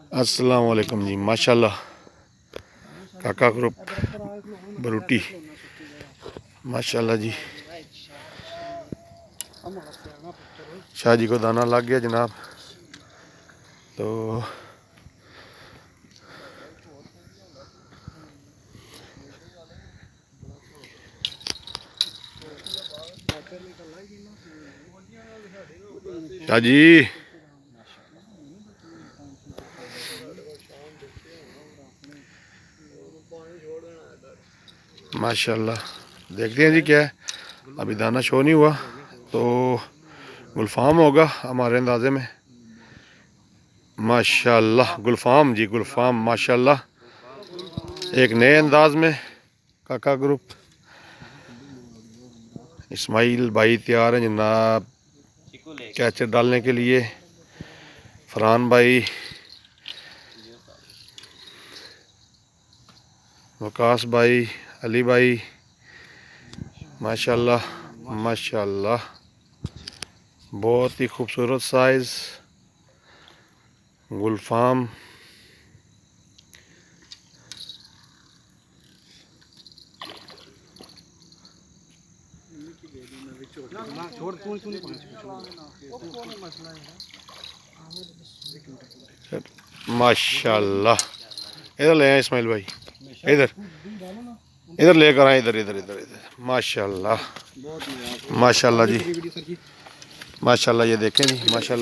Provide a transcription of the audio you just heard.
अस्सलाम वालेकुम जी। माशाल्लाह काका ग्रुप बरूटी माशाल्लाह जी। शाह जी को दाना लग गया जनाब। तो शाह जी माशाल्लाह देखते हैं जी क्या है। अभी दाना शो नहीं हुआ तो गुलफाम होगा हमारे अंदाजे में। माशाल्लाह गुलफाम जी गुलफाम माशाल्लाह एक नए अंदाज में काका ग्रुप इस्माइल भाई तैयार हैं जनाब कैचर डालने के लिए। फरहान भाई, वकास भाई, अली भाई माशाल्लाह माशाल्लाह बहुत ही खूबसूरत साइज़ गुलफाम। माशाल्लाह इधर ले आए इस्माइल भाई, इधर इधर लेकर आए, इधर इधर इधर इधर। माशाल्लाह माशाल्लाह जी माशाल्लाह। ये देखें जी माशाल्लाह।